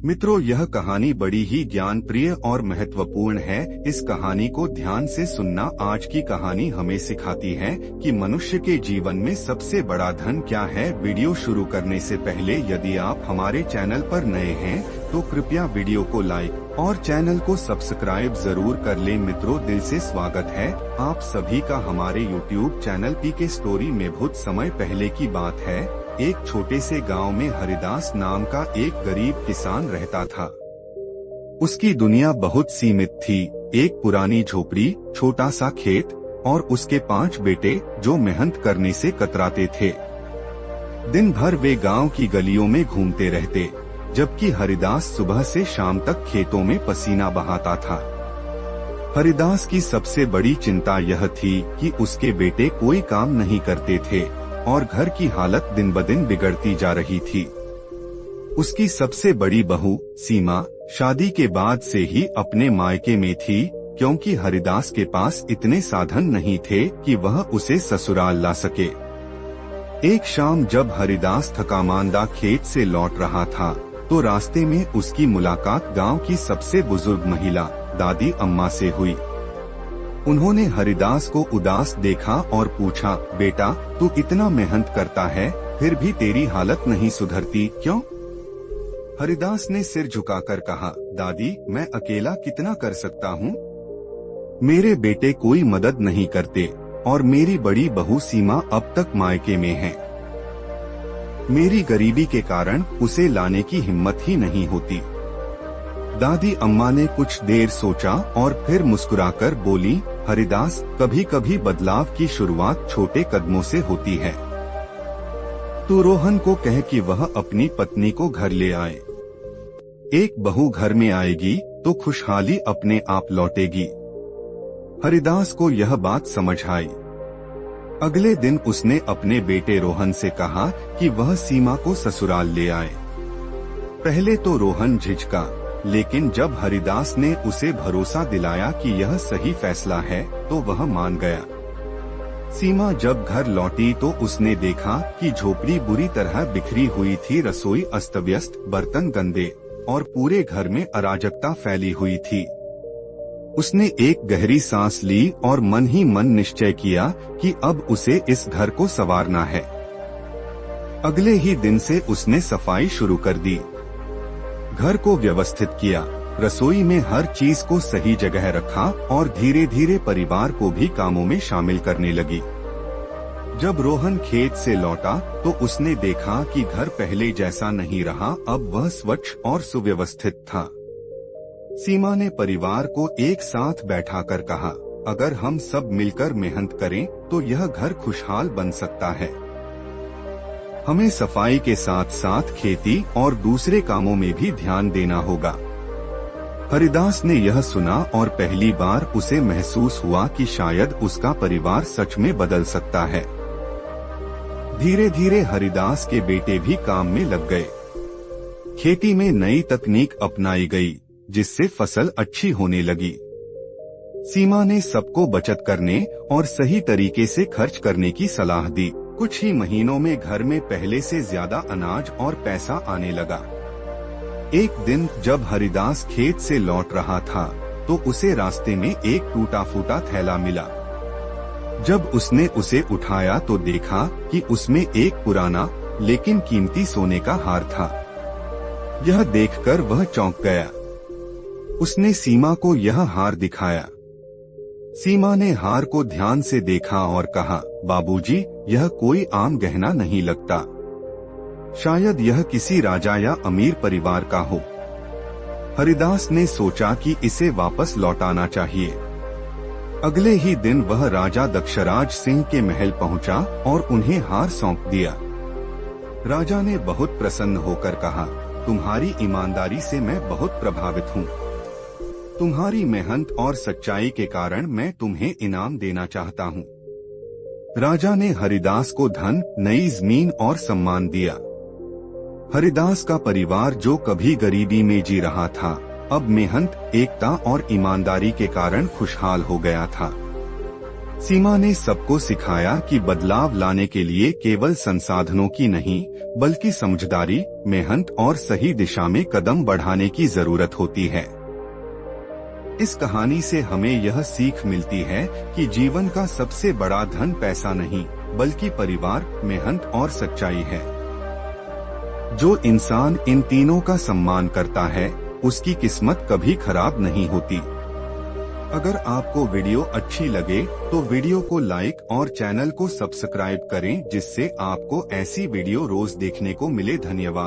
मित्रों, यह कहानी बड़ी ही ज्ञानप्रिय और महत्वपूर्ण है। इस कहानी को ध्यान से सुनना। आज की कहानी हमें सिखाती है कि मनुष्य के जीवन में सबसे बड़ा धन क्या है। वीडियो शुरू करने से पहले यदि आप हमारे चैनल पर नए हैं तो कृपया वीडियो को लाइक और चैनल को सब्सक्राइब जरूर कर लें। मित्रों, दिल से स्वागत है आप सभी का हमारे YouTube चैनल पीके स्टोरी में। बहुत समय पहले की बात है, एक छोटे से गांव में हरिदास नाम का एक गरीब किसान रहता था। उसकी दुनिया बहुत सीमित थी। एक पुरानी झोपड़ी, छोटा सा खेत और उसके 5 बेटे जो मेहनत करने से कतराते थे। दिन भर वे गांव की गलियों में घूमते रहते, जबकि हरिदास सुबह से शाम तक खेतों में पसीना बहाता था। हरिदास की सबसे बड़ी चिंता यह थी कि उसके बेटे कोई काम नहीं करते थे और घर की हालत दिन ब दिन बिगड़ती जा रही थी। उसकी सबसे बड़ी बहू सीमा शादी के बाद से ही अपने मायके में थी, क्योंकि हरिदास के पास इतने साधन नहीं थे कि वह उसे ससुराल ला सके। एक शाम जब हरिदास थकामांदा खेत से लौट रहा था तो रास्ते में उसकी मुलाकात गांव की सबसे बुजुर्ग महिला दादी अम्मा से हुई। उन्होंने हरिदास को उदास देखा और पूछा, बेटा तू इतना मेहनत करता है फिर भी तेरी हालत नहीं सुधरती क्यों? हरिदास ने सिर झुकाकर कहा, दादी मैं अकेला कितना कर सकता हूँ। मेरे बेटे कोई मदद नहीं करते और मेरी बड़ी बहू सीमा अब तक मायके में है। मेरी गरीबी के कारण उसे लाने की हिम्मत ही नहीं होती। दादी अम्मा ने कुछ देर सोचा और फिर मुस्कुराकर बोली, हरिदास कभी कभी बदलाव की शुरुआत छोटे कदमों से होती है। तू रोहन को कह कि वह अपनी पत्नी को घर ले आए। एक बहू घर में आएगी तो खुशहाली अपने आप लौटेगी। हरिदास को यह बात समझ आई। अगले दिन उसने अपने बेटे रोहन से कहा कि वह सीमा को ससुराल ले आए। पहले तो रोहन झिझका, लेकिन जब हरिदास ने उसे भरोसा दिलाया कि यह सही फैसला है तो वह मान गया। सीमा जब घर लौटी तो उसने देखा कि झोपड़ी बुरी तरह बिखरी हुई थी। रसोई अस्तव्यस्त, बर्तन गंदे और पूरे घर में अराजकता फैली हुई थी। उसने एक गहरी सांस ली और मन ही मन निश्चय किया कि अब उसे इस घर को संवारना है। अगले ही दिन से उसने सफाई शुरू कर दी। घर को व्यवस्थित किया, रसोई में हर चीज को सही जगह रखा और धीरे धीरे परिवार को भी कामों में शामिल करने लगी। जब रोहन खेत से लौटा तो उसने देखा कि घर पहले जैसा नहीं रहा, अब वह स्वच्छ और सुव्यवस्थित था। सीमा ने परिवार को एक साथ बैठाकर कहा, अगर हम सब मिलकर मेहनत करें तो यह घर खुशहाल बन सकता है। हमें सफाई के साथ साथ खेती और दूसरे कामों में भी ध्यान देना होगा। हरिदास ने यह सुना और पहली बार उसे महसूस हुआ कि शायद उसका परिवार सच में बदल सकता है। धीरे धीरे हरिदास के बेटे भी काम में लग गए। खेती में नई तकनीक अपनाई गई, जिससे फसल अच्छी होने लगी। सीमा ने सबको बचत करने और सही तरीके से खर्च करने की सलाह दी। कुछ ही महीनों में घर में पहले से ज्यादा अनाज और पैसा आने लगा। एक दिन जब हरिदास खेत से लौट रहा था तो उसे रास्ते में एक टूटा फूटा थैला मिला। जब उसने उसे उठाया तो देखा कि उसमें एक पुराना लेकिन कीमती सोने का हार था। यह देखकर वह चौंक गया। उसने सीमा को यह हार दिखाया। सीमा ने हार को ध्यान से देखा और कहा, बाबूजी, यह कोई आम गहना नहीं लगता। शायद यह किसी राजा या अमीर परिवार का हो। हरिदास ने सोचा कि इसे वापस लौटाना चाहिए। अगले ही दिन वह राजा दक्षराज सिंह के महल पहुंचा और उन्हें हार सौंप दिया। राजा ने बहुत प्रसन्न होकर कहा, तुम्हारी ईमानदारी से मैं बहुत प्रभावित हूँ। तुम्हारी मेहनत और सच्चाई के कारण मैं तुम्हें इनाम देना चाहता हूँ। राजा ने हरिदास को धन, नई जमीन और सम्मान दिया। हरिदास का परिवार जो कभी गरीबी में जी रहा था, अब मेहनत, एकता और ईमानदारी के कारण खुशहाल हो गया था। सीमा ने सबको सिखाया कि बदलाव लाने के लिए केवल संसाधनों की नहीं बल्कि समझदारी, मेहनत और सही दिशा में कदम बढ़ाने की जरूरत होती है। इस कहानी से हमें यह सीख मिलती है कि जीवन का सबसे बड़ा धन पैसा नहीं, बल्कि परिवार, मेहनत और सच्चाई है। जो इंसान इन तीनों का सम्मान करता है, उसकी किस्मत कभी खराब नहीं होती। अगर आपको वीडियो अच्छी लगे तो वीडियो को लाइक और चैनल को सब्सक्राइब करें, जिससे आपको ऐसी वीडियो रोज देखने को मिले। धन्यवाद।